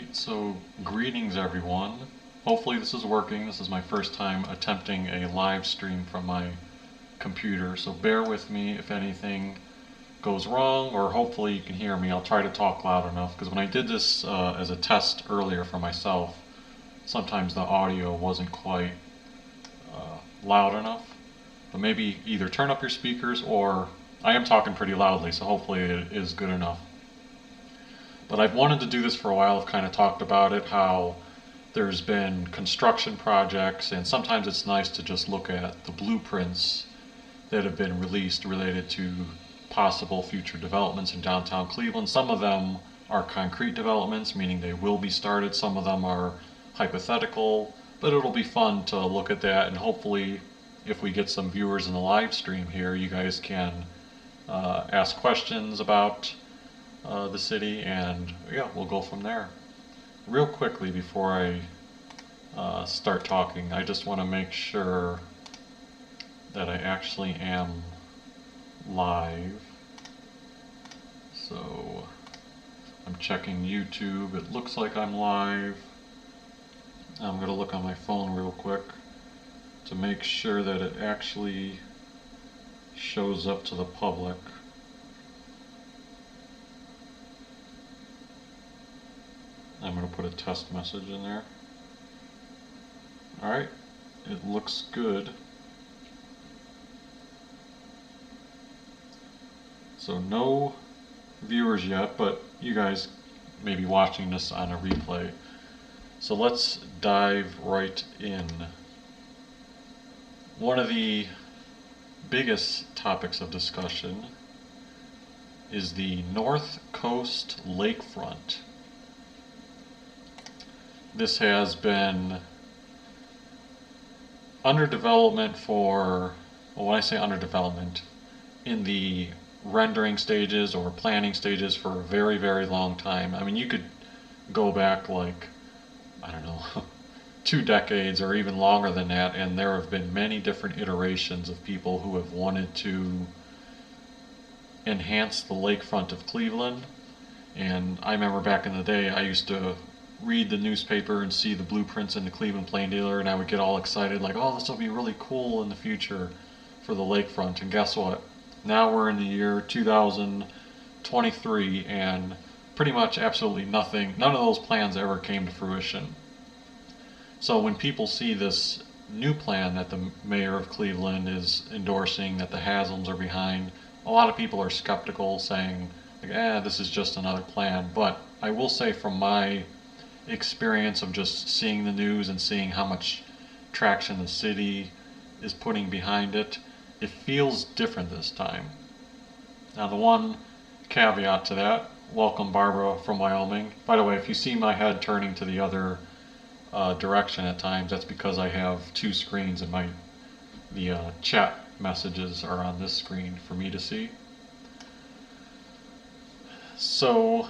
Alright, so greetings everyone. Hopefully this is working. This is my first time attempting a live stream from my computer, so bear with me if anything goes wrong, or hopefully you can hear me. I'll try to talk loud enough, because when I did this as a test earlier for myself, sometimes the audio wasn't quite loud enough. But maybe either turn up your speakers, or I am talking pretty loudly, so hopefully it is good enough. But I've wanted to do this for a while. I've kind of talked about it, how there's been construction projects, and sometimes it's nice to just look at the blueprints that have been released related to possible future developments in downtown Cleveland. Some of them are concrete developments, meaning they will be started. Some of them are hypothetical, but it'll be fun to look at that, and hopefully if we get some viewers in the live stream here, you guys can ask questions about the city, and yeah, we'll go from there. Real quickly before I start talking, I just want to make sure that I actually am live. So I'm checking YouTube. It looks like I'm live. I'm going to look on my phone real quick to make sure that it actually shows up to the public. I'm going to put a test message in there. Alright, it looks good. So no viewers yet, but you guys may be watching this on a replay. So let's dive right in. One of the biggest topics of discussion is the North Coast Lakefront. This has been under development for, well, when I say under development, in the rendering stages or planning stages for a very, very long time. I mean, you could go back like, I don't know, 2 decades or even longer than that, and there have been many different iterations of people who have wanted to enhance the lakefront of Cleveland. And I remember back in the day, I used to read the newspaper and see the blueprints in the Cleveland Plain Dealer, and I would get all excited like, oh, this will be really cool in the future for the lakefront. And guess what? Now we're in the year 2023, and pretty much absolutely nothing, none of those plans ever came to fruition. So when people see this new plan that the mayor of Cleveland is endorsing, that the Haslam's are behind, a lot of people are skeptical, saying, like, this is just another plan. But I will say, from my experience of just seeing the news and seeing how much traction the city is putting behind it, it feels different this time. Now, the one caveat to that, welcome Barbara from Wyoming. By the way, if you see my head turning to the other direction at times, that's because I have 2 screens, and the chat messages are on this screen for me to see. So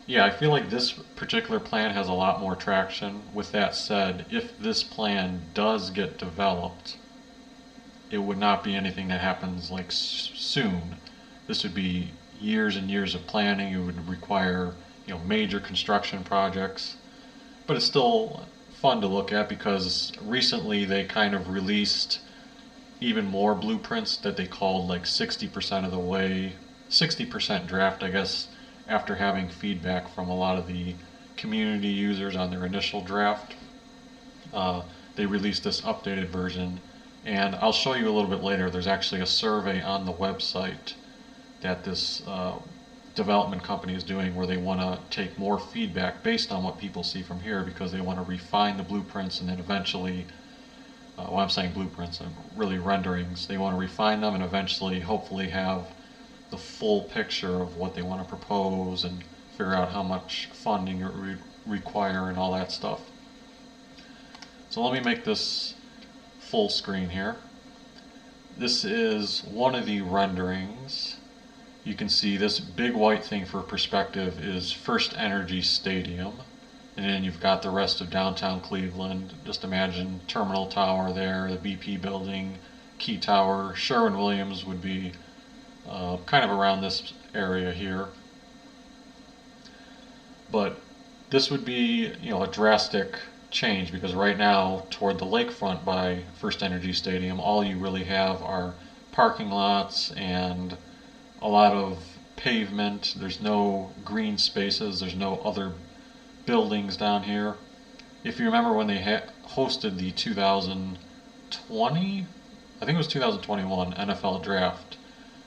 yeah, I feel like this particular plan has a lot more traction. With that said, if this plan does get developed, it would not be anything that happens like soon. This would be years and years of planning. It would require, major construction projects. But it's still fun to look at, because recently they kind of released even more blueprints that they called like 60% of the way, 60% draft, I guess, after having feedback from a lot of the community users on their initial draft. They released this updated version, and I'll show you a little bit later. There's actually a survey on the website that this development company is doing, where they want to take more feedback based on what people see from here, because they want to refine the blueprints, and then eventually, well, I'm saying blueprints and really renderings, they want to refine them and eventually hopefully have the full picture of what they want to propose and figure out how much funding it would require and all that stuff. So let me make this full screen here. This is one of the renderings. You can see this big white thing for perspective is First Energy Stadium, and then you've got the rest of downtown Cleveland. Just imagine Terminal Tower there, the BP building, Key Tower. Sherwin-Williams would be kind of around this area here. But This would be, a drastic change because right now, toward the lakefront by First Energy Stadium, all you really have are parking lots and a lot of pavement. There's no green spaces. There's no other buildings down here. If you remember when they hosted the 2020, I think it was 2021 NFL draft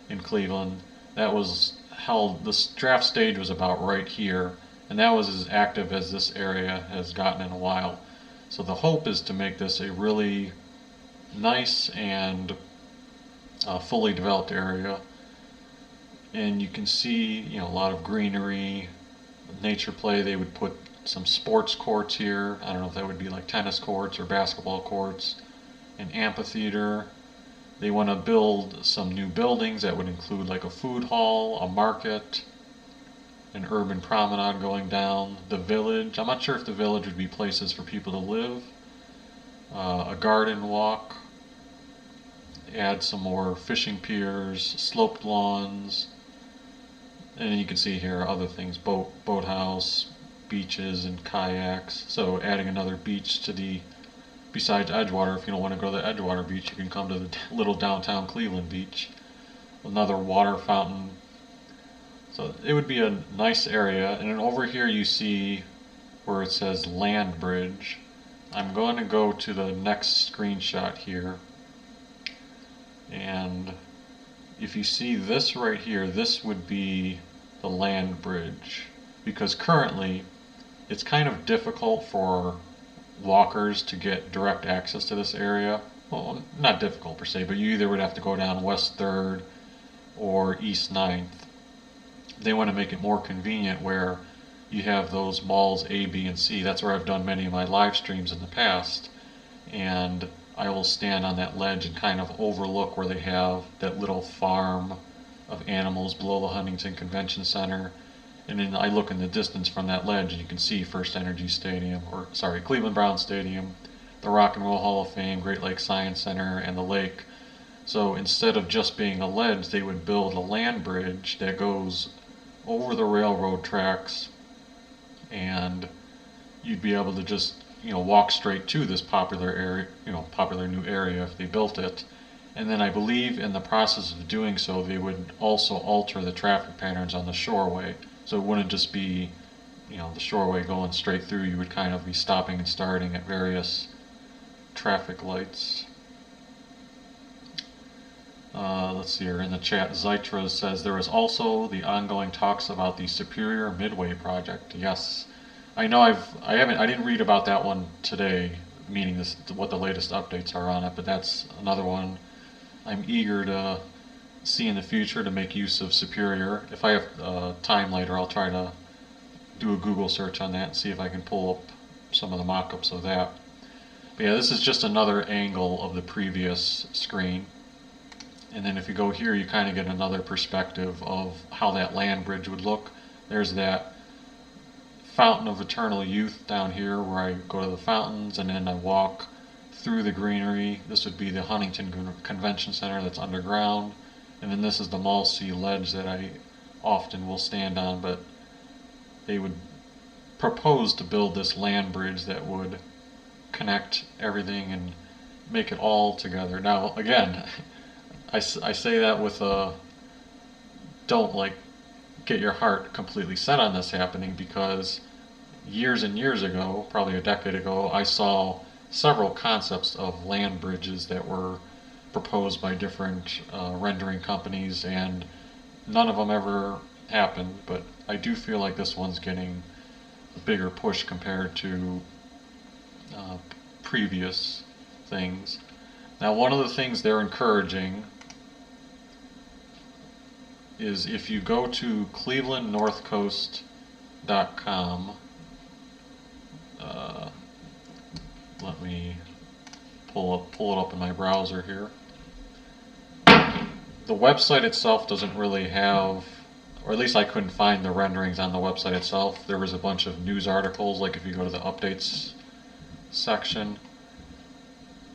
in Cleveland, that was held, this draft stage was about right here, and that was as active as this area has gotten in a while. So the hope is to make this a really nice and fully developed area. And you can see, a lot of greenery, nature play. They would put some sports courts here. I don't know if that would be like tennis courts or basketball courts, an amphitheater. They want to build some new buildings that would include like a food hall, a market, an urban promenade going down, the village. I'm not sure if the village would be places for people to live, a garden walk, add some more fishing piers, sloped lawns, and you can see here other things, boathouse, beaches and kayaks. So adding another beach to the, besides Edgewater, if you don't want to go to the Edgewater beach, you can come to the little downtown Cleveland beach. Another water fountain. So it would be a nice area. And then over here you see where it says land bridge. I'm going to go to the next screenshot here. And if you see this right here, this would be the land bridge. Because currently it's kind of difficult for walkers to get direct access to this area. Well, not difficult per se, but you either would have to go down West 3rd or East 9th. They want to make it more convenient where you have those malls A, B, and C. That's where I've done many of my live streams in the past. And I will stand on that ledge and kind of overlook where they have that little farm of animals below the Huntington Convention Center. And then I look in the distance from that ledge and you can see First Energy Stadium, or sorry, Cleveland Browns Stadium, the Rock and Roll Hall of Fame, Great Lakes Science Center, and the lake. So instead of just being a ledge, they would build a land bridge that goes over the railroad tracks, and you'd be able to just, walk straight to this popular area, popular new area if they built it. And then I believe in the process of doing so, they would also alter the traffic patterns on the shoreway. So it wouldn't just be, the shoreway going straight through. You would kind of be stopping and starting at various traffic lights. Let's see here in the chat, Zytra says there is also the ongoing talks about the Superior Midway project. Yes, I know I didn't read about that one today, meaning what the latest updates are on it, but that's another one I'm eager to see in the future to make use of Superior. If I have time later, I'll try to do a Google search on that and see if I can pull up some of the mock-ups of that. But yeah, this is just another angle of the previous screen. And then if you go here, you kind of get another perspective of how that land bridge would look. There's that Fountain of Eternal Youth down here where I go to the fountains and then I walk through the greenery. This would be the Huntington Convention Center that's underground. And then this is the Mall C ledge that I often will stand on, but they would propose to build this land bridge that would connect everything and make it all together. Now, again, I say that with don't get your heart completely set on this happening, because years and years ago, probably a decade ago, I saw several concepts of land bridges that were proposed by different rendering companies, and none of them ever happened. But I do feel like this one's getting a bigger push compared to previous things. Now, one of the things they're encouraging is if you go to clevelandnorthcoast.com, let me pull it up in my browser here. The website itself doesn't really have, or at least I couldn't find the renderings on the website itself. There was a bunch of news articles, like if you go to the updates section,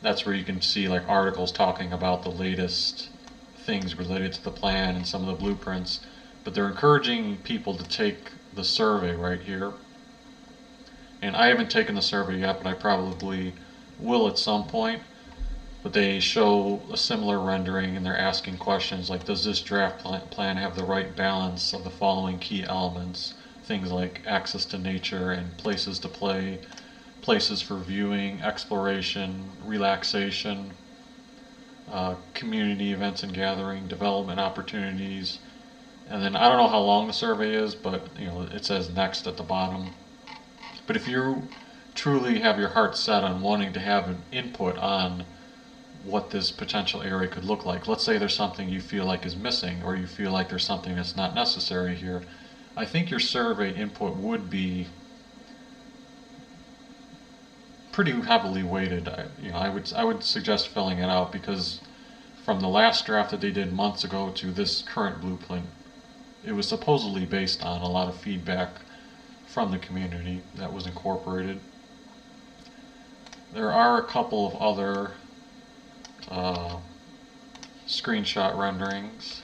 that's where you can see articles talking about the latest things related to the plan and some of the blueprints. But they're encouraging people to take the survey right here, and I haven't taken the survey yet, but I probably will at some point. But they show a similar rendering, and they're asking questions like, does this draft plan have the right balance of the following key elements? Things like access to nature and places to play, places for viewing, exploration, relaxation, community events and gathering, development opportunities. And then I don't know how long the survey is, but it says next at the bottom. But if you truly have your heart set on wanting to have an input on what this potential area could look like, let's say there's something you feel like is missing, or you feel like there's something that's not necessary here, I think your survey input would be pretty heavily weighted. I would suggest filling it out, because from the last draft that they did months ago to this current blueprint, it was supposedly based on a lot of feedback from the community that was incorporated. There are a couple of other screenshot renderings.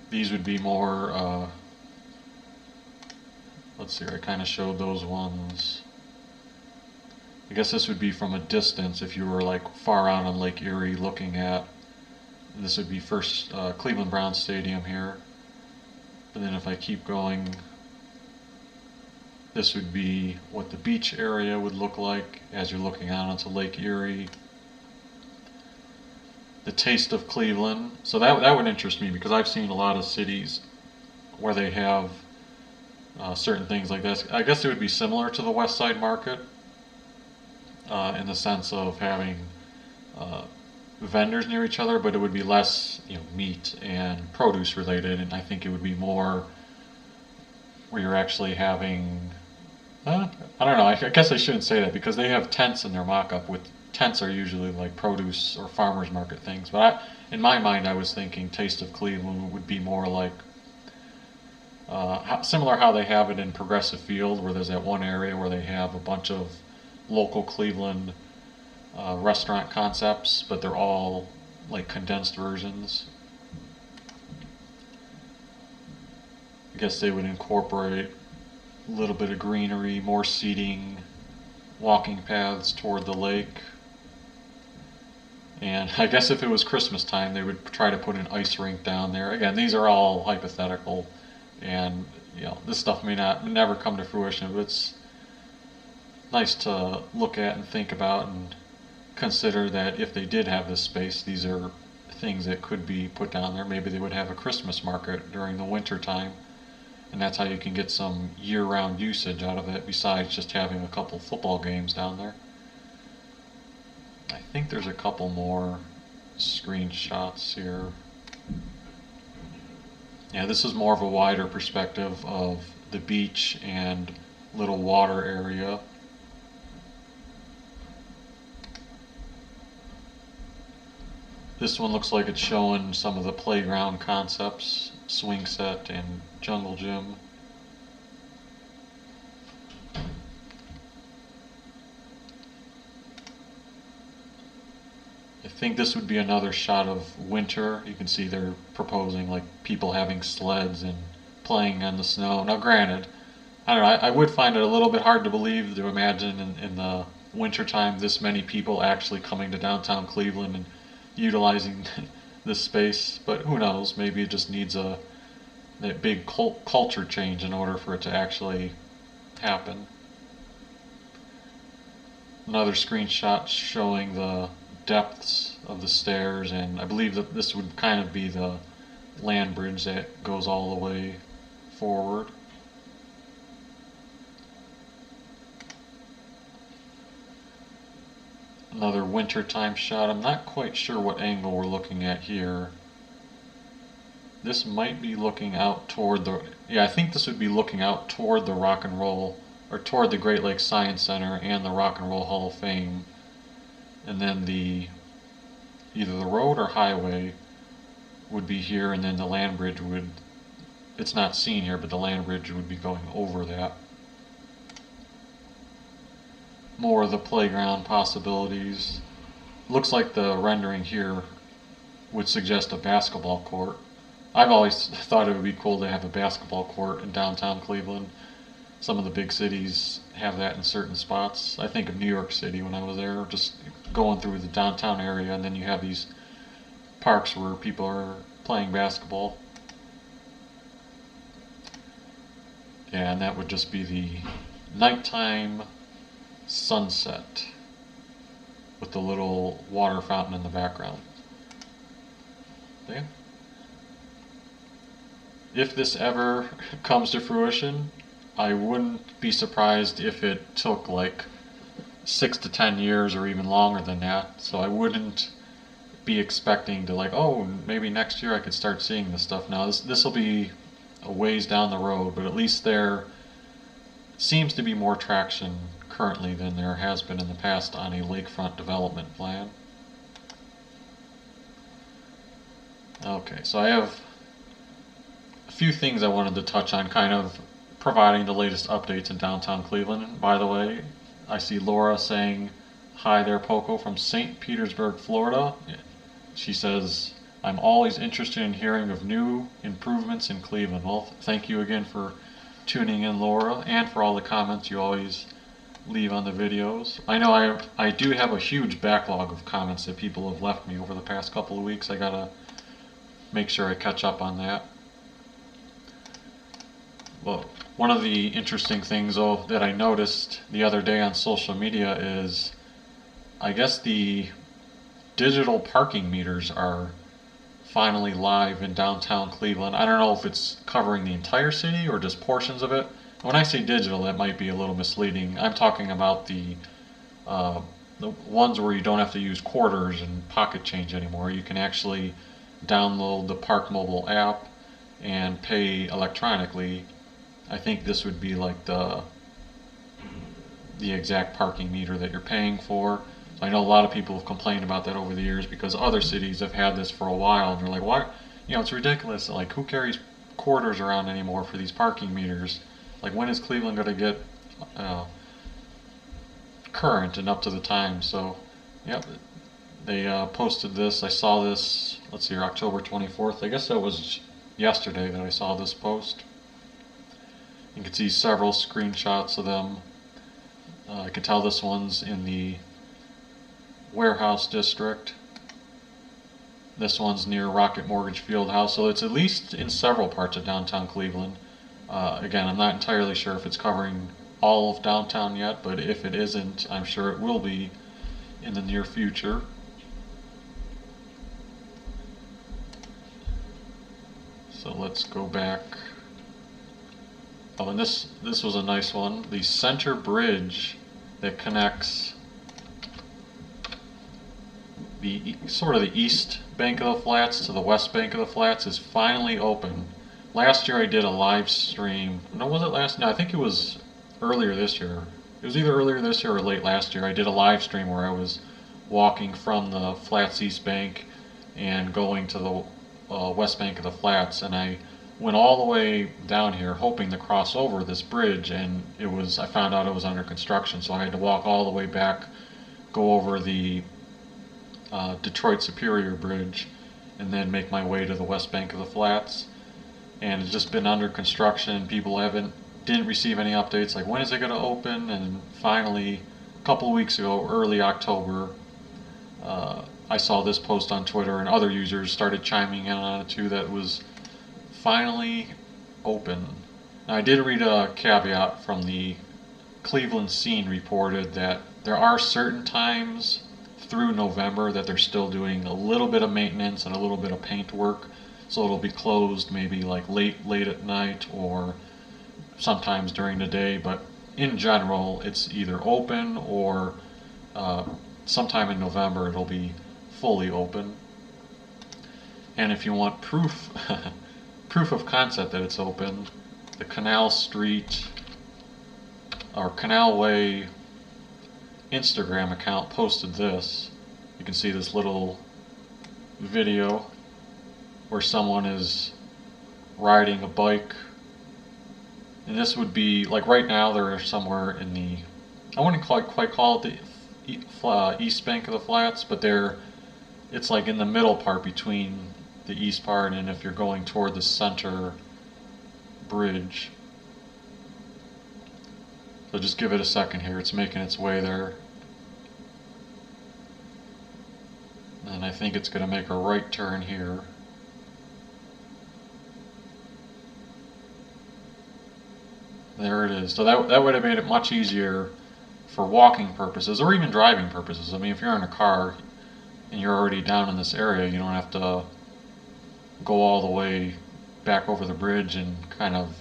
These would be more, let's see, I kind of showed those ones. I guess this would be from a distance if you were like far out on Lake Erie looking at, this would be first Cleveland Browns Stadium here. And then if I keep going, this would be what the beach area would look like as you're looking out onto Lake Erie. The taste of Cleveland. So that would interest me, because I've seen a lot of cities where they have certain things like this. I guess it would be similar to the West Side Market in the sense of having vendors near each other, but it would be less meat and produce related, and I think it would be more where you're actually having I don't know, I guess I shouldn't say that, because they have tents in their mock-up. With tents are usually like produce or farmers market things, but in my mind I was thinking Taste of Cleveland would be more like similar how they have it in Progressive Field, where there's that one area where they have a bunch of local Cleveland restaurant concepts, but they're all like condensed versions. I guess they would incorporate a little bit of greenery, more seating, walking paths toward the lake. And I guess if it was Christmas time, they would try to put an ice rink down there. Again, these are all hypothetical, and this stuff may never come to fruition, but it's nice to look at and think about and consider that if they did have this space, these are things that could be put down there. Maybe they would have a Christmas market during the winter time, and that's how you can get some year-round usage out of it, besides just having a couple football games down there. I think there's a couple more screenshots here. Yeah, this is more of a wider perspective of the beach and little water area. This one looks like it's showing some of the playground concepts, swing set and jungle gym. I think this would be another shot of winter. You can see they're proposing like people having sleds and playing on the snow. Now granted, I don't know, I would find it a little bit hard to believe, to imagine in the wintertime this many people actually coming to downtown Cleveland and utilizing this space, but who knows, maybe it just needs that big culture change in order for it to actually happen. Another screenshot showing the depths of the stairs, and I believe that this would kind of be the land bridge that goes all the way forward. Another wintertime shot. I'm not quite sure what angle we're looking at here. This might be looking out toward I think this would be looking out toward the Rock and Roll, or toward the Great Lakes Science Center and the Rock and Roll Hall of Fame. And then either the road or highway would be here, and then the land bridge it's not seen here, but the land bridge would be going over that. More of the playground possibilities. Looks like the rendering here would suggest a basketball court. I've always thought it would be cool to have a basketball court in downtown Cleveland. Some of the big cities have that in certain spots. I think of New York City when I was there, just going through the downtown area, and then you have these parks where people are playing basketball. Yeah, and that would just be the nighttime sunset with the little water fountain in the background. Yeah. If this ever comes to fruition, I wouldn't be surprised if it took like 6 to 10 years or even longer than that. So I wouldn't be expecting to like, oh, maybe next year I could start seeing this stuff. Now this will be a ways down the road, but at least there seems to be more traction currently than there has been in the past on a lakefront development plan. Okay, so I have a few things I wanted to touch on, kind of providing the latest updates in downtown Cleveland. By the way, I see Laura saying, hi there, Poco, from St. Petersburg, Florida. She says, I'm always interested in hearing of new improvements in Cleveland. Well, thank you again for tuning in, Laura, and for all the comments you always leave on the videos. I know I do have a huge backlog of comments that people have left me over the past couple of weeks. I gotta make sure I catch up on that. Well, one of the interesting things though that I noticed the other day on social media is, I guess the digital parking meters are finally live in downtown Cleveland. I don't know if it's covering the entire city or just portions of it. When I say digital, that might be a little misleading. I'm talking about the ones where you don't have to use quarters and pocket change anymore. You can actually download the Park Mobile app and pay electronically. I think this would be like the exact parking meter that you're paying for. I know a lot of people have complained about that over the years because other cities have had this for a while, and they're like, why? You know, it's ridiculous. Like, who carries quarters around anymore for these parking meters? Like, when is Cleveland going to get current and up to the time? So, yep, they posted this. I saw this, let's see here, October 24th. I guess that was yesterday that I saw this post. You can see several screenshots of them. I can tell this one's in the Warehouse District. This one's near Rocket Mortgage Fieldhouse, so it's at least in several parts of downtown Cleveland. Again, I'm not entirely sure if it's covering all of downtown yet, but if it isn't, I'm sure it will be in the near future. So let's go back. Oh, and this was a nice one. The center bridge that connects the sort of the east bank of the flats to the west bank of the flats is finally open. Last year I did a live stream. No, was it last? No, I think it was earlier this year. It was either earlier this year or late last year. I did a live stream where I was walking from the flats east bank and going to the west bank of the flats, and I went all the way down here hoping to cross over this bridge, and I found out it was under construction, so I had to walk all the way back, go over the Detroit Superior Bridge, and then make my way to the west bank of the flats. And it's just been under construction. People didn't receive any updates like when is it going to open, and finally a couple of weeks ago, early October, I saw this post on Twitter and other users started chiming in on it too, that it was finally open. Now, I did read a caveat from the Cleveland Scene reported that there are certain times through November that they're still doing a little bit of maintenance and a little bit of paint work, so it'll be closed maybe like late at night or sometimes during the day, but in general it's either open or sometime in November it'll be fully open. And if you want proof proof of concept that it's open, the Canal Street or Canal Way Instagram account posted this. You can see this little video where someone is riding a bike, and this would be like right now they're somewhere in the, I wouldn't quite call it the east bank of the flats, but it's like in the middle part between the east part, and if you're going toward the center bridge. So just give it a second here, it's making its way there. And I think it's going to make a right turn here. There it is. So that would have made it much easier for walking purposes or even driving purposes. I mean, if you're in a car and you're already down in this area, you don't have to go all the way back over the bridge and kind of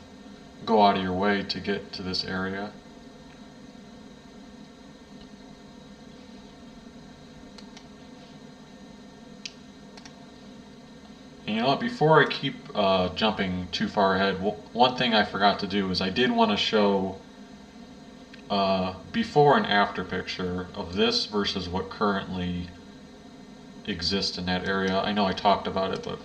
go out of your way to get to this area. And you know what, before I keep jumping too far ahead, one thing I forgot to do is I did want to show before and after picture of this versus what currently exists in that area. I know I talked about it, but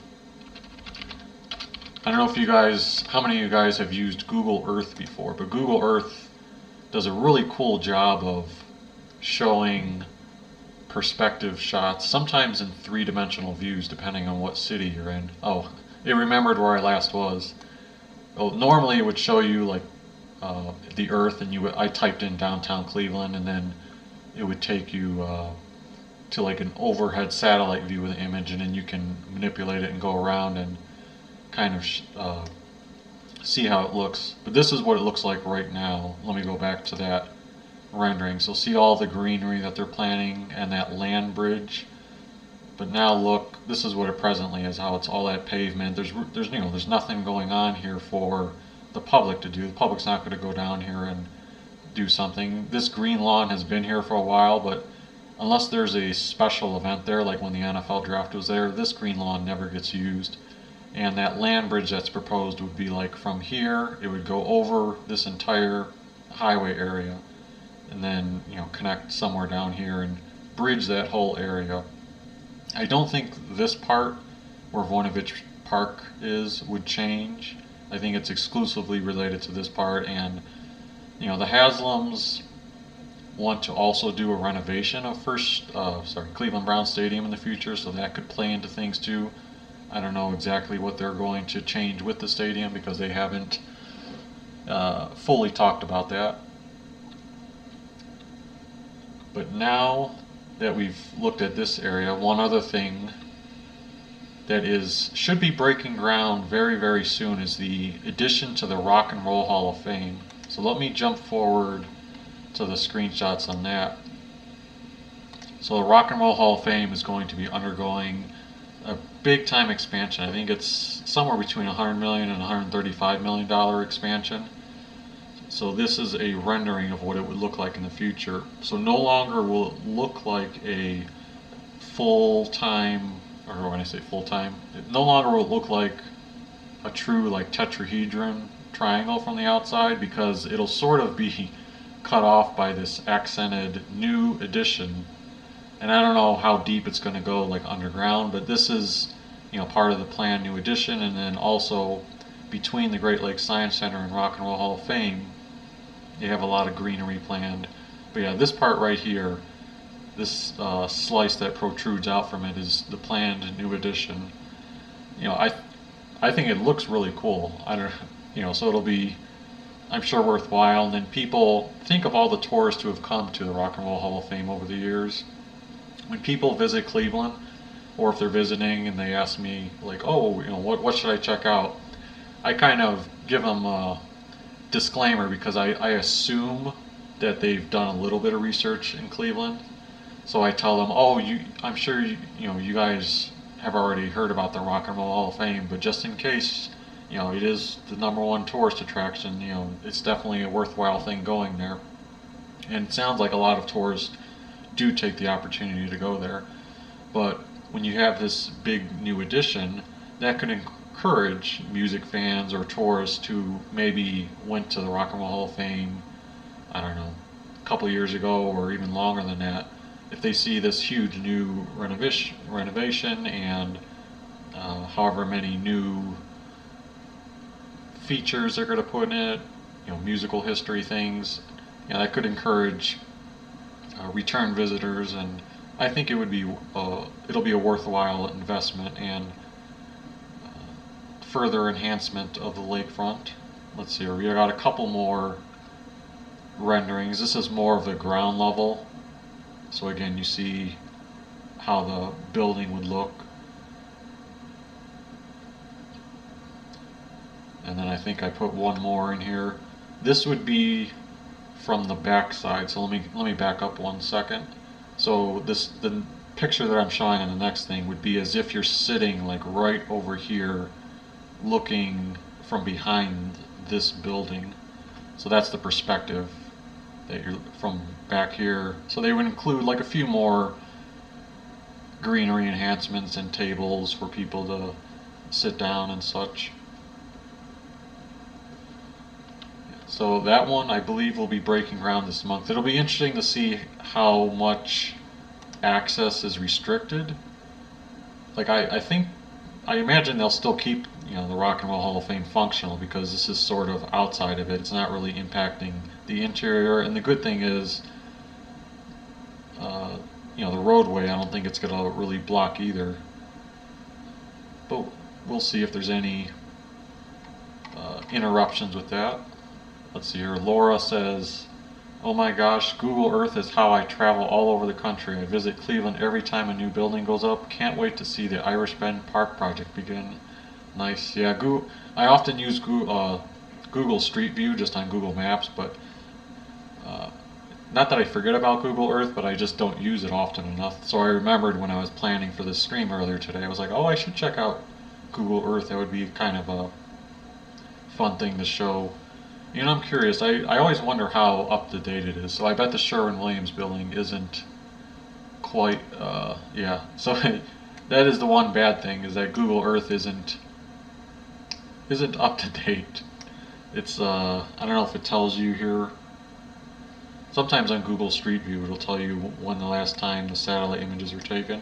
I don't know if you guys, how many of you guys have used Google Earth before, but Google Earth does a really cool job of showing perspective shots, sometimes in three-dimensional views depending on what city you're in. Oh, it remembered where I last was. Well, normally it would show you like the Earth, and I typed in downtown Cleveland, and then it would take you to like an overhead satellite view of the image, and then you can manipulate it and go around and kind of see how it looks. But this is what it looks like right now. Let me go back to that rendering. So see all the greenery that they're planning and that land bridge. But now look, this is what it presently is, how it's all that pavement. There's nothing going on here for the public to do. The public's not going to go down here and do something. This green lawn has been here for a while, but unless there's a special event there, like when the NFL draft was there, this green lawn never gets used. And that land bridge that's proposed would be like from here, it would go over this entire highway area, and then, you know, connect somewhere down here and bridge that whole area. I don't think this part where Voinovich Park is would change. I think it's exclusively related to this part, and you know, the Haslams want to also do a renovation of Cleveland Brown Stadium in the future, so that could play into things too. I don't know exactly what they're going to change with the stadium because they haven't fully talked about that. But now that we've looked at this area, one other thing that should be breaking ground very, very soon is the addition to the Rock and Roll Hall of Fame. So let me jump forward to the screenshots on that. So the Rock and Roll Hall of Fame is going to be undergoing a big time expansion. I think it's somewhere between $100 million and $135 million expansion. So this is a rendering of what it would look like in the future. So no longer will it look like a full-time, or when I say full-time, it no longer will look like a true like tetrahedron triangle from the outside, because it'll sort of be cut off by this accented new addition. And I don't know how deep it's going to go, like underground, but this is, you know, part of the planned new addition. And then also between the Great Lakes Science Center and Rock and Roll Hall of Fame, they have a lot of greenery planned. But yeah, this part right here, this slice that protrudes out from it, is the planned new addition. You know, I think it looks really cool. So it'll be, I'm sure, worthwhile. And then people think of all the tourists who have come to the Rock and Roll Hall of Fame over the years. When people visit Cleveland, or if they're visiting and they ask me like, oh, you know, what should I check out? I kind of give them a disclaimer, because I assume that they've done a little bit of research in Cleveland. So I tell them, oh, I'm sure you guys have already heard about the Rock and Roll Hall of Fame, but just in case, you know, it is the #1 tourist attraction. You know, it's definitely a worthwhile thing going there. And it sounds like a lot of tourists do take the opportunity to go there. But when you have this big new addition, that could encourage music fans or tourists who maybe went to the Rock and Roll Hall of Fame, I don't know, a couple of years ago or even longer than that. If they see this huge new renovation and however many new features they're going to put in it, you know, musical history things, you know, that could encourage return visitors, and I think it would be it'll be a worthwhile investment. And further enhancement of the lakefront. Let's see here, we got a couple more renderings. This is more of the ground level. So again, you see how the building would look. And then I think I put one more in here. This would be from the back side. So let me back up 1 second. So the picture that I'm showing on the next thing would be as if you're sitting like right over here looking from behind this building. So that's the perspective that you're from back here. So they would include like a few more greenery enhancements and tables for people to sit down and such. So that one I believe will be breaking ground this month. It'll be interesting to see how much access is restricted. Like I imagine they'll still keep, you know, the Rock and Roll Hall of Fame functional because this is sort of outside of it. It's not really impacting the interior. And the good thing is, you know, the roadway, I don't think it's going to really block either. But we'll see if there's any interruptions with that. Let's see here. Laura says, "Oh my gosh, Google Earth is how I travel all over the country. I visit Cleveland every time a new building goes up. Can't wait to see the Irish Bend Park project begin." Nice. Yeah, I often use Google Street View just on Google Maps, but not that I forget about Google Earth, but I just don't use it often enough. So I remembered when I was planning for this stream earlier today, I was like, oh, I should check out Google Earth. That would be kind of a fun thing to show. You know, I'm curious. I always wonder how up to date it is. So I bet the Sherwin-Williams building isn't quite, yeah. So that is the one bad thing, is that Google Earth isn't up to date. It's, I don't know if it tells you here. Sometimes on Google Street View it'll tell you when the last time the satellite images were taken.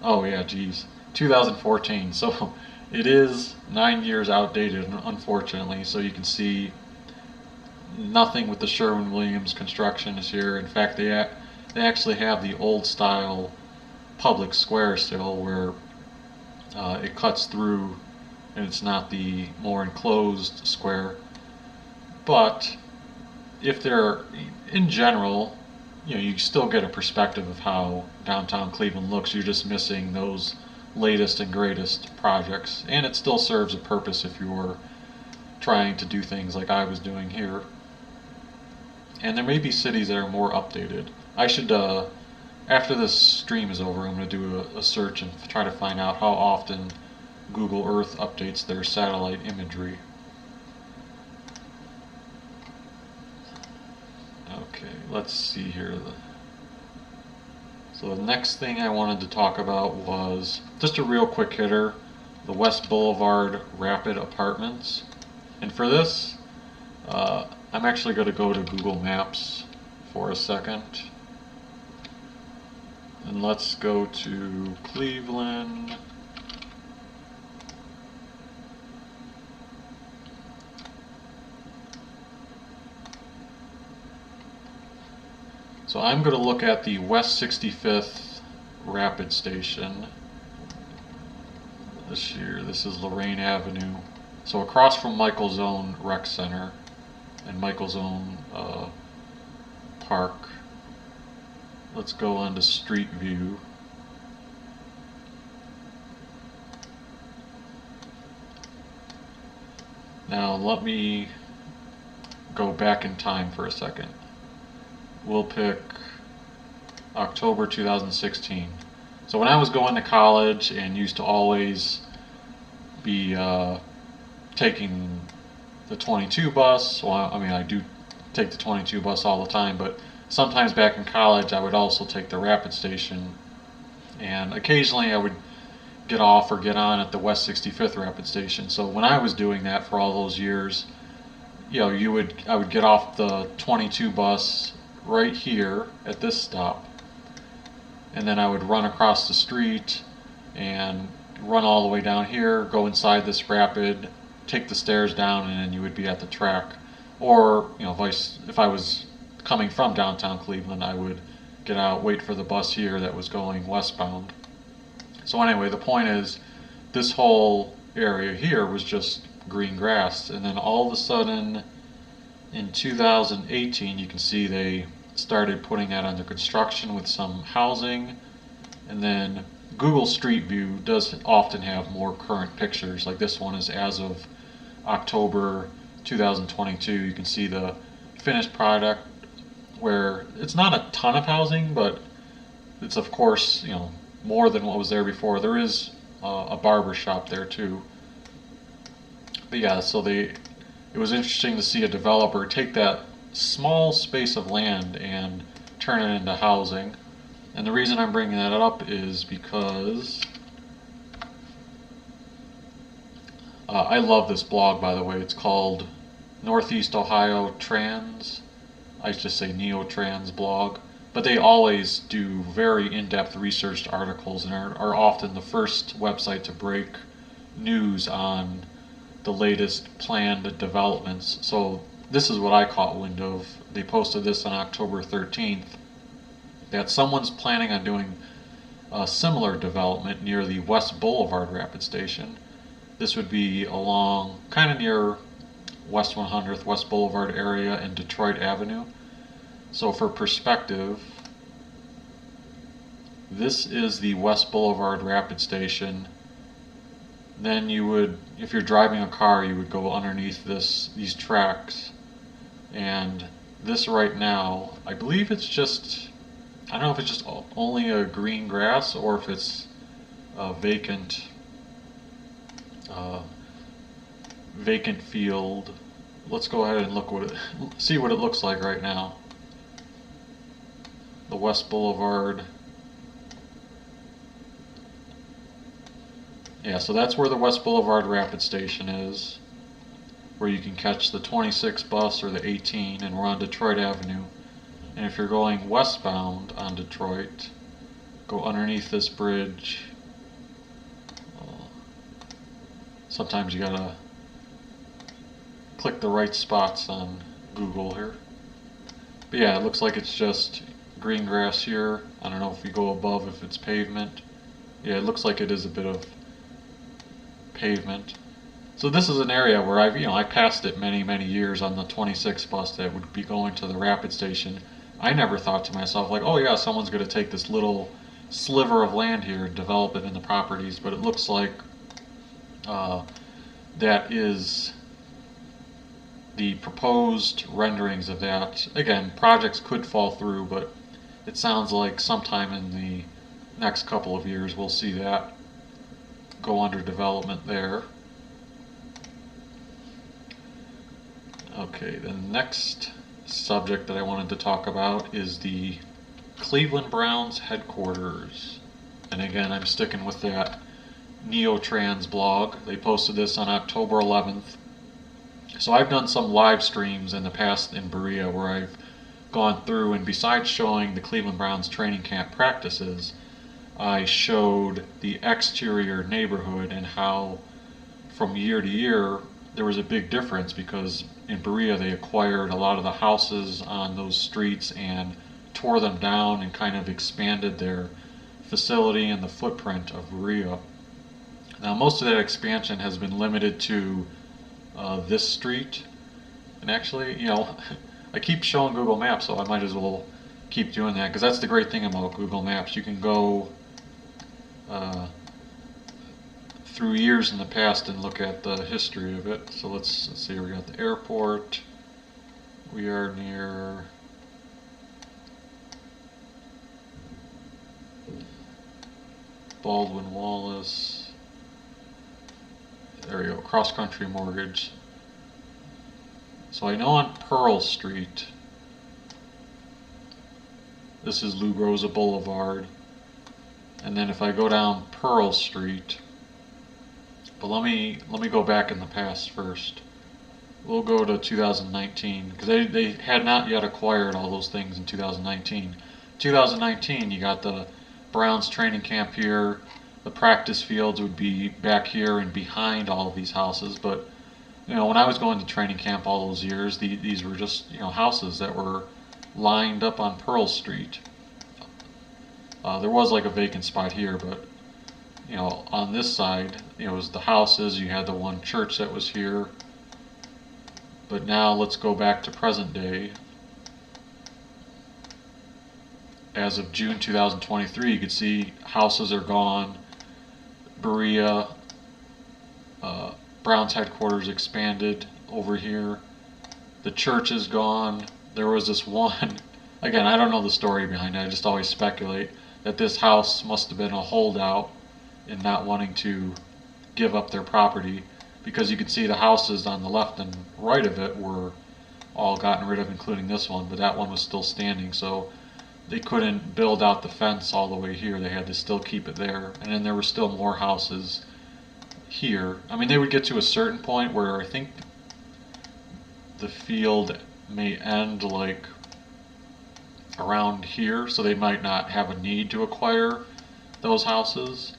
Oh yeah, geez. 2014. So it is 9 years outdated, unfortunately. So you can see nothing with the Sherwin-Williams construction is here. In fact, they actually have the old style public square still, where it cuts through and it's not the more enclosed square. But if they're, in general, you know, you still get a perspective of how downtown Cleveland looks. You're just missing those latest and greatest projects, and it still serves a purpose if you're trying to do things like I was doing here. And there may be cities that are more updated. I should, after this stream is over, I'm going to do a search and try to find out how often Google Earth updates their satellite imagery. Okay, let's see here. So the next thing I wanted to talk about was just a real quick hitter, the West Boulevard Rapid Apartments. And for this, I'm actually going to go to Google Maps for a second. And let's go to Cleveland. So I'm going to look at the West 65th Rapid Station. This is Lorraine Avenue. So across from Michael's Own Rec Center and Michael's Own Park. Let's go on to Street View. Now let me go back in time for a second. We'll pick October 2016. So when I was going to college and used to always be taking the 22 bus, well, I mean, I do take the 22 bus all the time, but sometimes back in college I would also take the Rapid Station, and occasionally I would get off or get on at the West 65th Rapid Station. So when I was doing that for all those years, you know, I would get off the 22 bus right here at this stop, and then I would run across the street and run all the way down here, go inside this rapid, take the stairs down, and then you would be at the track. Or, you know, if I was coming from downtown Cleveland, I would get out, wait for the bus here that was going westbound. So anyway, the point is, this whole area here was just green grass, and then all of a sudden in 2018 you can see they started putting that under construction with some housing, and then Google Street View does often have more current pictures. Like this one is as of October 2022. You can see the finished product where it's not a ton of housing, but it's of course, you know, more than what was there before. There is a barber shop there too. But yeah, so it was interesting to see a developer take that small space of land and turn it into housing. And the reason I'm bringing that up is because I love this blog, by the way. It's called Northeast Ohio Trans. I just say Neotrans blog. But they always do very in-depth researched articles and are often the first website to break news on the latest planned developments. So this is what I caught wind of. They posted this on October 13th, that someone's planning on doing a similar development near the West Boulevard rapid station. This would be along kind of near West 100th, West Boulevard area and Detroit Avenue. So for perspective, this is the West Boulevard rapid station. Then you would, if you're driving a car, you would go underneath these tracks. And this right now, I believe it's just, I don't know if it's just only a green grass or if it's a vacant field. Let's go ahead and see what it looks like right now. The West Boulevard. Yeah, so that's where the West Boulevard rapid station is, where you can catch the 26 bus or the 18, and we're on Detroit Avenue. And if you're going westbound on Detroit, go underneath this bridge. Sometimes you gotta click the right spots on Google here. But yeah, it looks like it's just green grass here. I don't know if you go above if it's pavement. Yeah, it looks like it is a bit of pavement. So this is an area where I passed it many years on the 26 bus that would be going to the rapid station. I never thought to myself like, oh yeah, someone's going to take this little sliver of land here and develop it into properties, but it looks like that is the proposed renderings of that. Again, projects could fall through, but it sounds like sometime in the next couple of years we'll see that go under development there. Okay, the next subject that I wanted to talk about is the Cleveland Browns headquarters. And again, I'm sticking with that Neotrans blog. They posted this on October 11th. So I've done some live streams in the past in Berea where I've gone through, and besides showing the Cleveland Browns training camp practices, I showed the exterior neighborhood and how from year to year there was a big difference, because in Berea they acquired a lot of the houses on those streets and tore them down and kind of expanded their facility and the footprint of Berea. Now most of that expansion has been limited to this street, and actually, I keep showing Google Maps, so I might as well keep doing that, because that's the great thing about Google Maps. You can go through years in the past and look at the history of it. So let's see, we got the airport. We are near Baldwin Wallace. There we go, Cross Country Mortgage. So I know on Pearl Street, this is Lou Rosa Boulevard. And then if I go down Pearl Street, but let me go back in the past first. We'll go to 2019, because they had not yet acquired all those things in 2019. 2019, you got the Browns training camp here. The practice fields would be back here and behind all of these houses. But when I was going to training camp all those years, these were just houses that were lined up on Pearl Street. There was like a vacant spot here, but on this side, it was the houses. You had the one church that was here. But now let's go back to present day. As of June 2023, you can see houses are gone. Berea, Brown's headquarters expanded over here. The church is gone. There was this one, again, I don't know the story behind it, I just always speculate that this house must have been a holdout in not wanting to give up their property, because you can see the houses on the left and right of it were all gotten rid of, including this one, but that one was still standing, so they couldn't build out the fence all the way here. They had to still keep it there. And then there were still more houses here. I mean, they would get to a certain point where I think the field may end like around here, so they might not have a need to acquire those houses.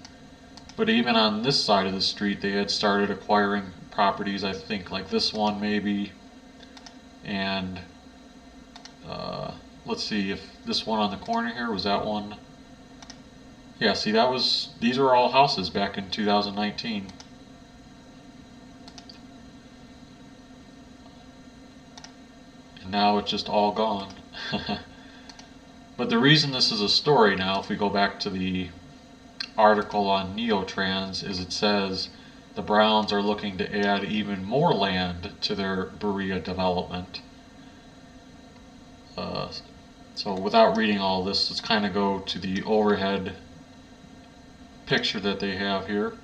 But even on this side of the street, they had started acquiring properties, I think like this one maybe, and let's see if this one on the corner here, was that one? Yeah, see, these were all houses back in 2019. And now it's just all gone. But the reason this is a story now, if we go back to the article on Neotrans, is it says the Browns are looking to add even more land to their Berea development. So without reading all this, let's kind of go to the overhead picture that they have here,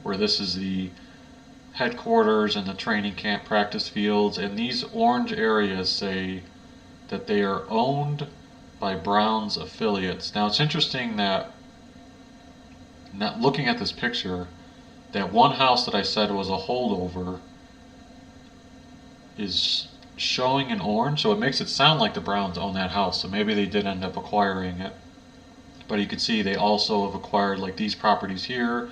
where this is the headquarters and the training camp practice fields, and these orange areas say that they are owned by Brown's affiliates. Now it's interesting that, looking at this picture, that one house that I said was a holdover is showing in orange, so it makes it sound like the Browns own that house, so maybe they did end up acquiring it. But you can see they also have acquired like these properties here.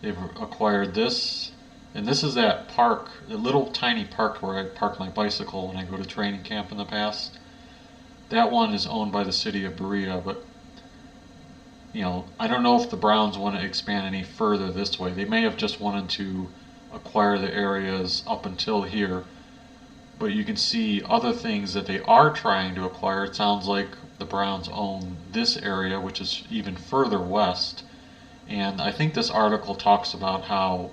They've acquired this, and this is that park, the little tiny park where I park my bicycle when I go to training camp in the past. That one is owned by the city of Berea, but I don't know if the Browns want to expand any further this way. They may have just wanted to acquire the areas up until here. But you can see other things that they are trying to acquire. It sounds like the Browns own this area, which is even further west. And I think this article talks about how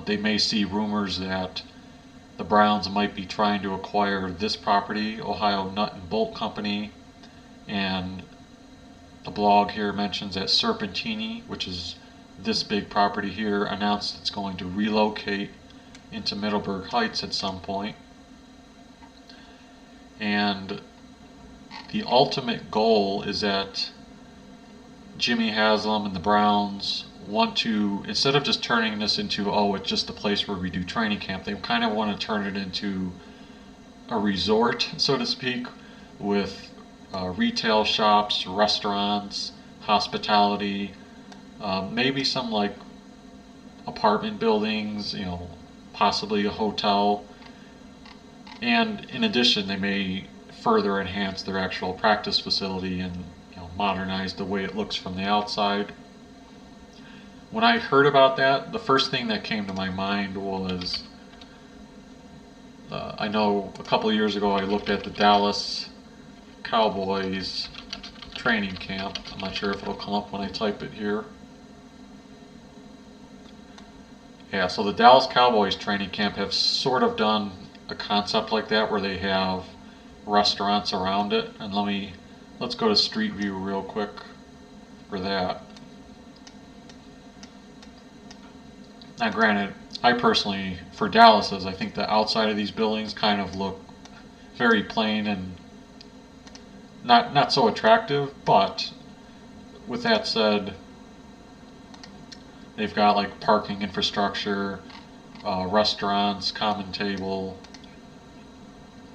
they may see rumors that the Browns might be trying to acquire this property, Ohio Nut and Bolt Company. And the blog here mentions that Serpentini, which is this big property here, announced it's going to relocate into Middleburg Heights at some point. And the ultimate goal is that Jimmy Haslam and the Browns want to, instead of just turning this into, it's just a place where we do training camp, they kind of want to turn it into a resort, so to speak, with retail shops, restaurants, hospitality, maybe some like apartment buildings, possibly a hotel, and in addition they may further enhance their actual practice facility and modernize the way it looks from the outside. When I heard about that, the first thing that came to my mind was I know a couple of years ago I looked at the Dallas Cowboys training camp. I'm not sure if it'll come up when I type it here. Yeah, so the Dallas Cowboys training camp have sort of done a concept like that where they have restaurants around it. And let's go to Street View real quick for that. Now granted, I personally, for Dallas's, I think the outside of these buildings kind of look very plain and not so attractive, but with that said, they've got like parking infrastructure, restaurants, common table.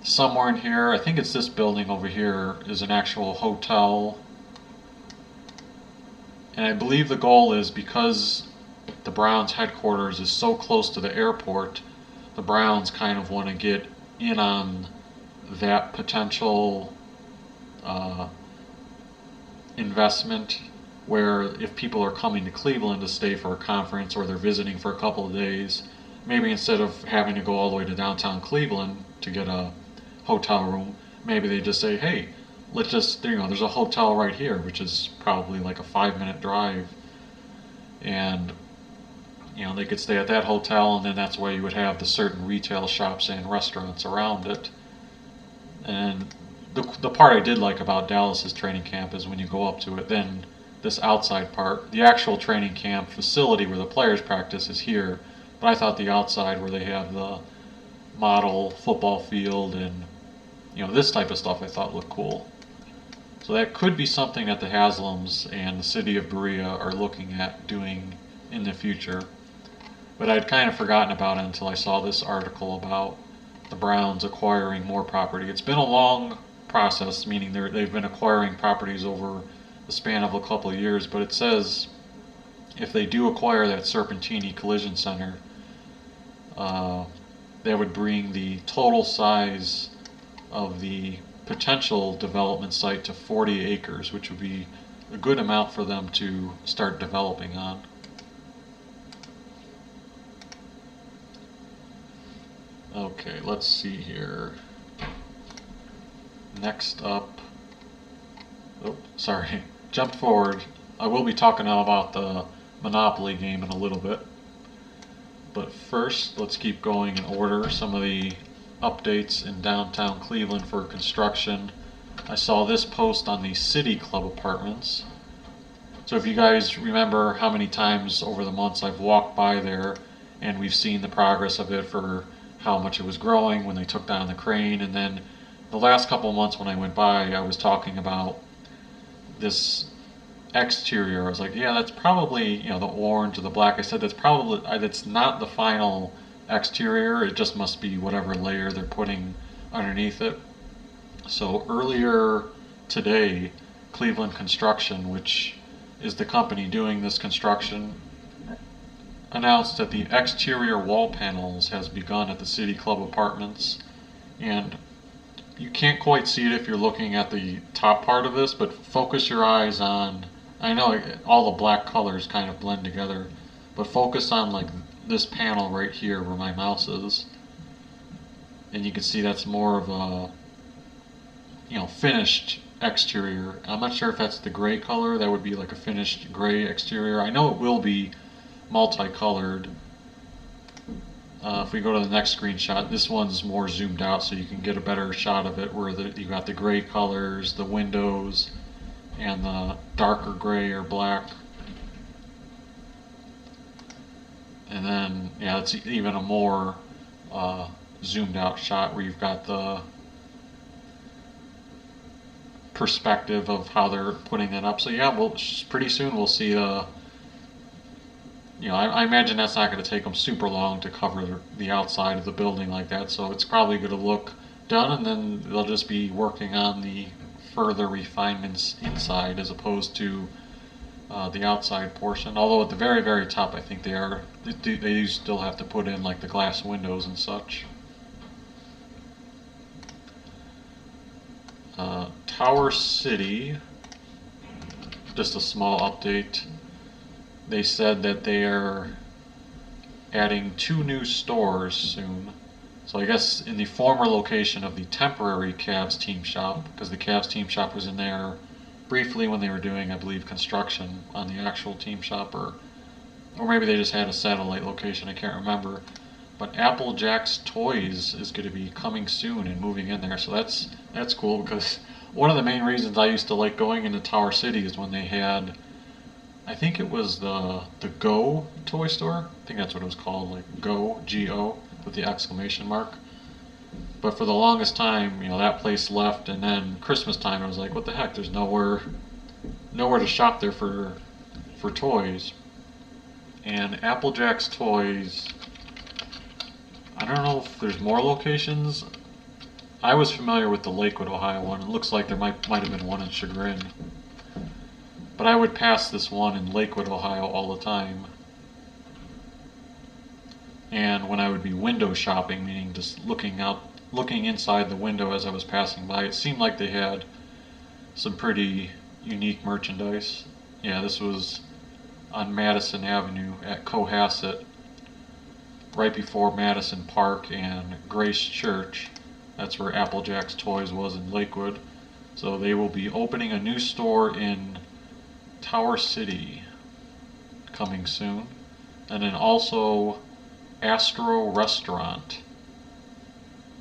Somewhere in here, I think it's this building over here, is an actual hotel. And I believe the goal is, because the Browns headquarters is so close to the airport, the Browns kind of want to get in on that potential investment where if people are coming to Cleveland to stay for a conference or they're visiting for a couple of days, maybe instead of having to go all the way to downtown Cleveland to get a hotel room, maybe they just say, hey, let's just, there's a hotel right here, which is probably like a 5-minute drive. And, they could stay at that hotel, and then that's why you would have the certain retail shops and restaurants around it. And the part I did like about Dallas's training camp is when you go up to it, then this outside part, the actual training camp facility where the players practice is here, but I thought the outside where they have the model football field and this type of stuff I thought looked cool. So that could be something that the Haslams and the city of Berea are looking at doing in the future. But I'd kind of forgotten about it until I saw this article about the Browns acquiring more property. It's been a long process, meaning they've been acquiring properties over the span of a couple of years, but it says if they do acquire that Serpentini Collision Center, that would bring the total size of the potential development site to 40 acres, which would be a good amount for them to start developing on. Okay, let's see here. Next up, jumped forward. I will be talking now about the Monopoly game in a little bit. But first, let's keep going in order. Some of the updates in downtown Cleveland for construction. I saw this post on the City Club apartments. So if you guys remember how many times over the months I've walked by there and we've seen the progress of it for how much it was growing when they took down the crane, and then the last couple of months when I went by I was talking about this exterior. I was like, yeah, that's probably, the orange or the black. I said that's not the final exterior, it just must be whatever layer they're putting underneath it. So earlier today, Cleveland Construction, which is the company doing this construction, announced that the exterior wall panels has begun at the City Club apartments. And you can't quite see it if you're looking at the top part of this, but focus your eyes on, I know all the black colors kind of blend together, but focus on like this panel right here where my mouse is, and you can see that's more of a finished exterior. I'm not sure if that's the gray color. That would be like a finished gray exterior. I know it will be multicolored. If we go to the next screenshot, this one's more zoomed out so you can get a better shot of it, where you got the gray colors, the windows, and the darker gray or black. And then, it's even a more zoomed out shot where you've got the perspective of how they're putting it up. So pretty soon we'll see I imagine that's not going to take them super long to cover the outside of the building like that, so it's probably going to look done, and then they'll just be working on the further refinements inside as opposed to the outside portion. Although at the very, very top, I think they do still have to put in like the glass windows and such. Tower City, just a small update. They said that they are adding 2 new stores soon. So I guess in the former location of the temporary Cavs team shop, because the Cavs team shop was in there briefly when they were doing, I believe, construction on the actual team shop, or maybe they just had a satellite location, I can't remember. But Applejack's Toys is going to be coming soon and moving in there, so that's cool, because one of the main reasons I used to like going into Tower City is when they had, I think it was the Go toy store. I think that's what it was called, like Go, G-O, with the exclamation mark. But for the longest time, that place left, and then Christmas time I was like, what the heck, there's nowhere to shop there for toys. And Applejack's Toys, I don't know if there's more locations. I was familiar with the Lakewood, Ohio one. It looks like there might have been one in Chagrin. But I would pass this one in Lakewood, Ohio all the time. And when I would be window shopping, meaning just looking inside the window as I was passing by, it seemed like they had some pretty unique merchandise. Yeah, this was on Madison Avenue at Cohasset, right before Madison Park and Grace Church. That's where Applejack's Toys was in Lakewood. So they will be opening a new store in Tower City coming soon. And then also Astro Restaurant.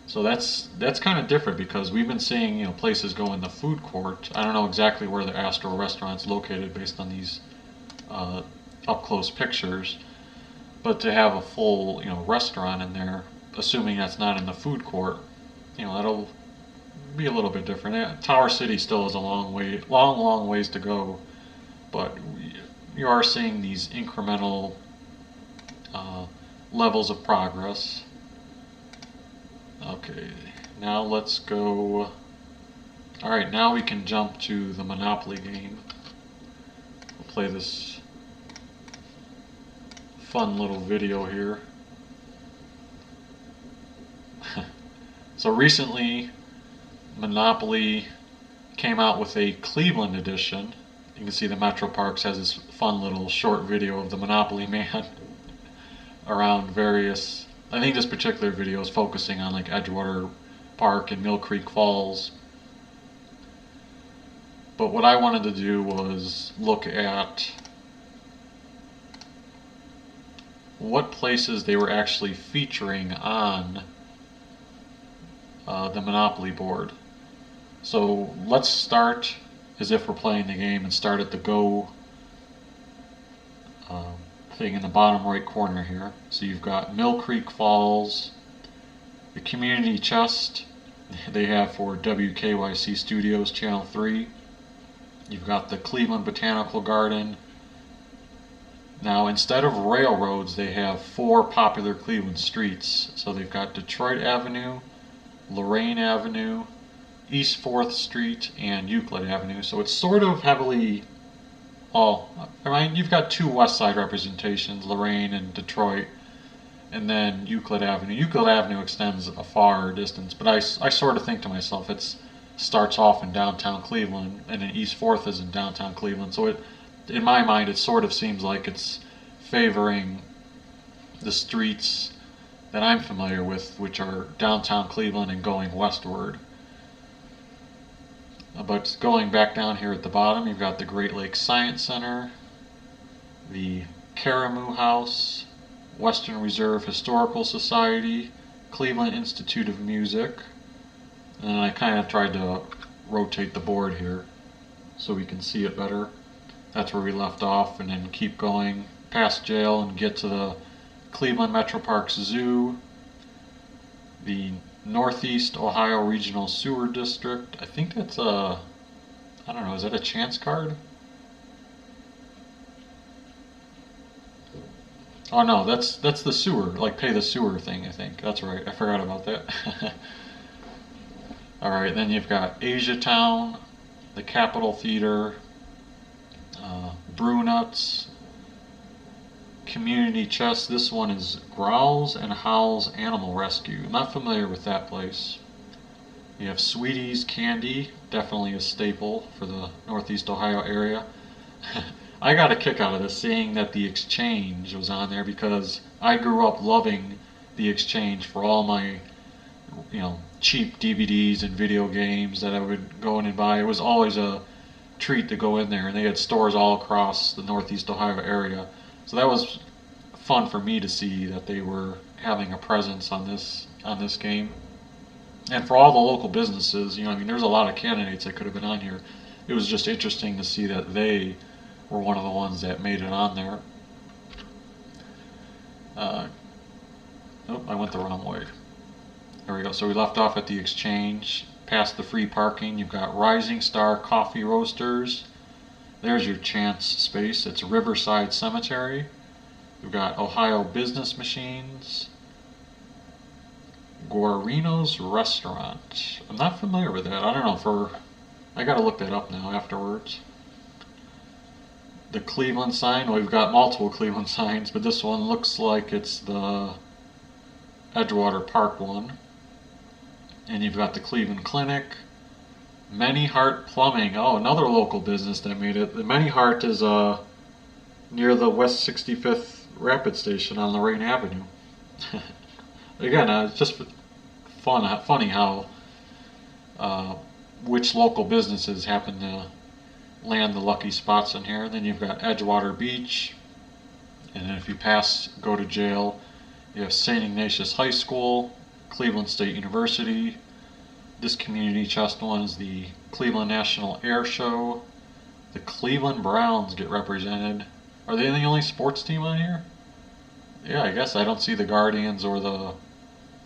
So that's kind of different because we've been seeing places go in the food court. I don't know exactly where the Astro Restaurant's located based on these up close pictures, but to have a full restaurant in there, assuming that's not in the food court, that'll be a little bit different. Tower City still has a long ways to go, but you are seeing these incremental levels of progress. Okay, now let's go. Alright, now we can jump to the Monopoly game. We'll play this fun little video here. So recently, Monopoly came out with a Cleveland edition. You can see the Metro Parks has this fun little short video of the Monopoly man around various. I think this particular video is focusing on like Edgewater Park and Mill Creek Falls. But what I wanted to do was look at what places they were actually featuring on the Monopoly board. So let's start as if we're playing the game and start at the Go thing in the bottom right corner here. So you've got Mill Creek Falls, the community chest they have for WKYC Studios Channel 3. You've got the Cleveland Botanical Garden. Now instead of railroads, they have 4 popular Cleveland streets. So they've got Detroit Avenue, Lorraine Avenue, East 4th Street, and Euclid Avenue. So it's sort of heavily you've got 2 West Side representations, Lorraine and Detroit, and then Euclid Avenue. Euclid Avenue extends a far distance, but I sort of think to myself, it starts off in downtown Cleveland, and then East 4th is in downtown Cleveland. So in my mind, it sort of seems like it's favoring the streets that I'm familiar with, which are downtown Cleveland and going westward. But going back down here at the bottom, you've got the Great Lakes Science Center, the Caramoo House, Western Reserve Historical Society, Cleveland Institute of Music, and I kind of tried to rotate the board here so we can see it better. That's where we left off, and then keep going past jail and get to the Cleveland Metro Parks Zoo, the Northeast Ohio Regional Sewer District. I think that's I don't know, is that a chance card? Oh no, that's the sewer, like pay the sewer thing, I think. That's right, I forgot about that. Alright, then you've got Asia Town, the Capitol Theater, Brew Nuts, Community Chest. This one is Growls and Howls Animal Rescue. I'm not familiar with that place. You have Sweeties Candy, definitely a staple for the Northeast Ohio area. I got a kick out of this, seeing that the Exchange was on there, because I grew up loving the Exchange for all my cheap DVDs and video games that I would go in and buy. It was always a treat to go in there, and they had stores all across the Northeast Ohio area. So that was fun for me to see that they were having a presence on this game. And for all the local businesses, there's a lot of candidates that could have been on here. It was just interesting to see that they were one of the ones that made it on there. I went the wrong way. There we go. So we left off at the Exchange, past the free parking. You've got Rising Star Coffee Roasters. There's your chance space. It's Riverside Cemetery. We've got Ohio Business Machines. Guarino's Restaurant. I'm not familiar with that. I don't know I gotta look that up now afterwards. The Cleveland sign. Well, we've got multiple Cleveland signs, but this one looks like it's the Edgewater Park one. And you've got the Cleveland Clinic, Many Heart Plumbing. Oh, another local business that made it. The Many Heart is near the West 65th Rapid Station on Lorraine Avenue. Again, it's just funny how uh, which local businesses happen to land the lucky spots in here. And then you've got Edgewater Beach, and then if you go to jail, you have St. Ignatius High School, Cleveland State University. This community chest one is the Cleveland National Air Show. The Cleveland Browns get represented. Are they the only sports team on here? Yeah, I guess I don't see the Guardians or the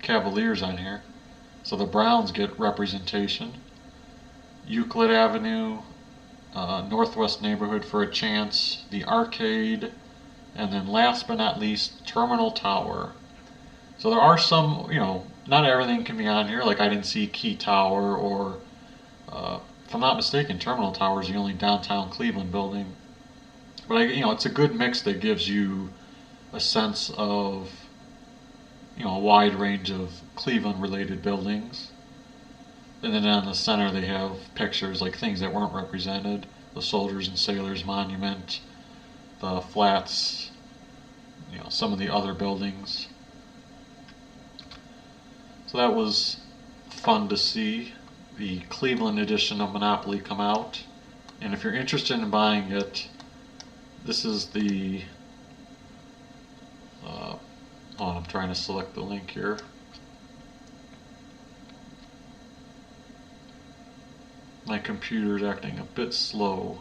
Cavaliers on here. So the Browns get representation. Euclid Avenue, Northwest Neighborhood for a Chance, the Arcade, and then last but not least, Terminal Tower. So there are some, not everything can be on here. Like I didn't see Key Tower or, if I'm not mistaken, Terminal Tower is the only downtown Cleveland building. But it's a good mix that gives you a sense of, a wide range of Cleveland-related buildings. And then on the center they have pictures like things that weren't represented. The Soldiers and Sailors Monument, the Flats, some of the other buildings. So that was fun to see the Cleveland edition of Monopoly come out. And if you're interested in buying it, this is the, I'm trying to select the link here. My computer's acting a bit slow.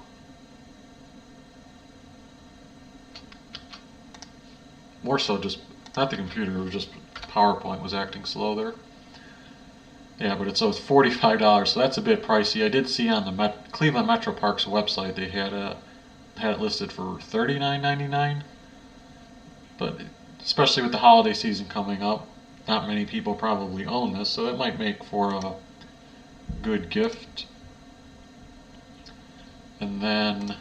More so just, not the computer, it was just PowerPoint was acting slow there. Yeah, but it's $45, so that's a bit pricey. I did see on the Cleveland Metro Parks website they had it listed for $39.99. But especially with the holiday season coming up, not many people probably own this, so it might make for a good gift. And then,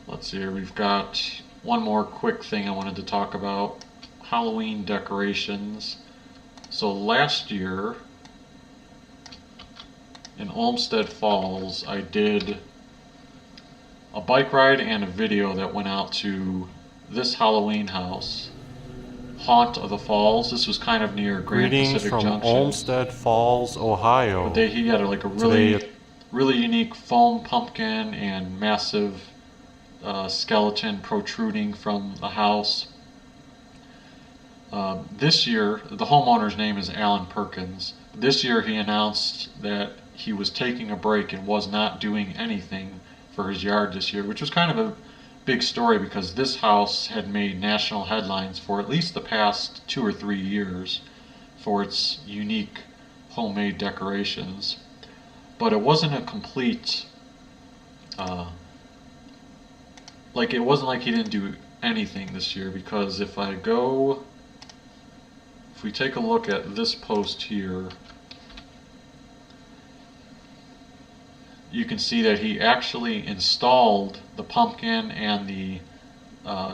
let's see here, we've got one more quick thing I wanted to talk about. Halloween decorations. So last year, in Olmsted Falls, I did a bike ride and a video that went out to this Halloween house, Haunt of the Falls. This was kind of near Grand Pacific from Junction. Olmsted Falls, Ohio. But he had like a really unique foam pumpkin and massive skeleton protruding from the house. This year, the homeowner's name is Alan Perkins. This year he announced that he was taking a break and was not doing anything for his yard this year, which was kind of a big story because this house had made national headlines for at least the past 2 or 3 years for its unique homemade decorations. But it wasn't a complete, it wasn't like he didn't do anything this year, because if we take a look at this post here, you can see that he actually installed the pumpkin and the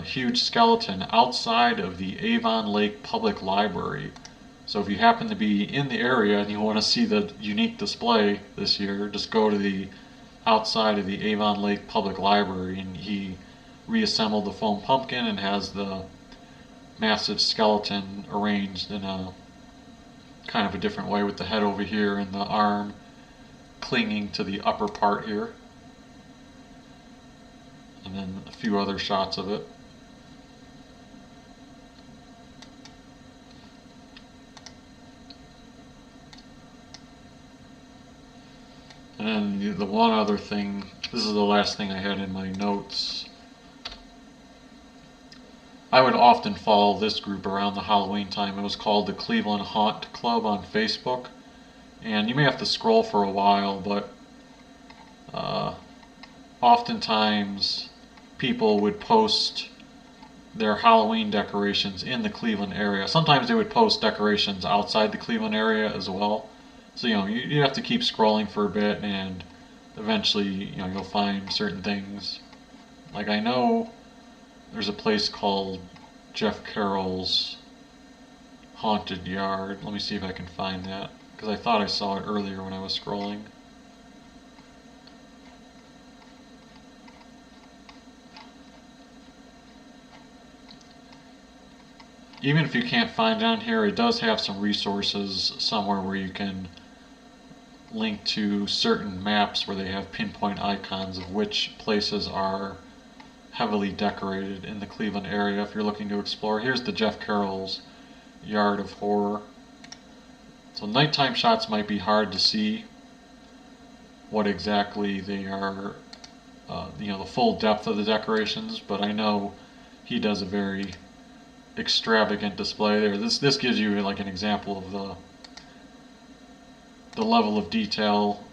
huge skeleton outside of the Avon Lake Public Library. So if you happen to be in the area and you want to see the unique display this year, just go to the outside of the Avon Lake Public Library, and he reassembled the foam pumpkin and has the massive skeleton arranged in a kind of a different way, with the head over here and the arm clinging to the upper part here, and then a few other shots of it. And then the one other thing, this is the last thing I had in my notes. I would often follow this group around the Halloween time. It was called the Cleveland Haunt Club on Facebook. And you may have to scroll for a while, but oftentimes people would post their Halloween decorations in the Cleveland area. Sometimes they would post decorations outside the Cleveland area as well. So you have to keep scrolling for a bit, and eventually you'll find certain things. Like I know there's a place called Jeff Carroll's Haunted Yard. Let me see if I can find that, because I thought I saw it earlier when I was scrolling. even if you can't find it on here, it does have some resources somewhere where you can link to certain maps where they have pinpoint icons of which places are heavily decorated in the Cleveland area if you're looking to explore. Here's the Jeff Carroll's Yard of Horror. So nighttime shots might be hard to see what exactly they are, the full depth of the decorations, but I know he does a very extravagant display there. This gives you like an example of the level of detail,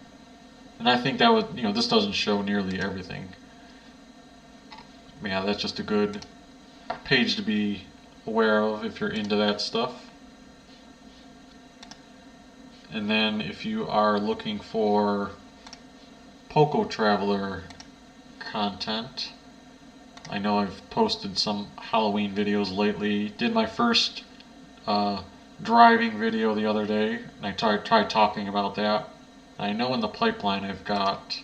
and I think that would, this doesn't show nearly everything. Yeah, that's just a good page to be aware of if you're into that stuff. And then if you are looking for Poco Traveler content, I know I've posted some Halloween videos lately. Did my first driving video the other day, and I tried talking about that. I know in the pipeline I've got,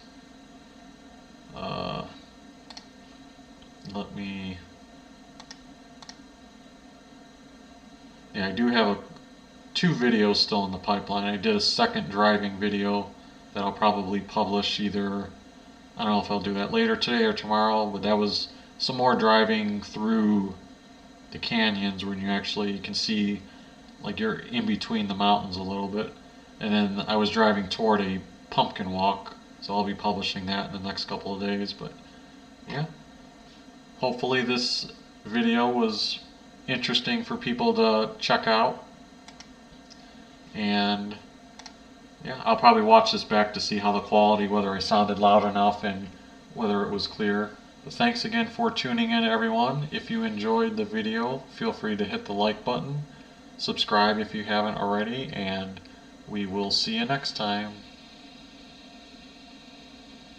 I do have two videos still in the pipeline. I did a second driving video that I'll probably publish either, I don't know if I'll do that later today or tomorrow, but that was some more driving through the canyons when you actually can see, like, you're in between the mountains a little bit. And then I was driving toward a pumpkin walk, so I'll be publishing that in the next couple of days. But yeah, hopefully this video was interesting for people to check out. And yeah, I'll probably watch this back to see how the quality, whether I sounded loud enough and whether it was clear. But thanks again for tuning in, everyone. If you enjoyed the video, feel free to hit the like button, subscribe if you haven't already, and we will see you next time.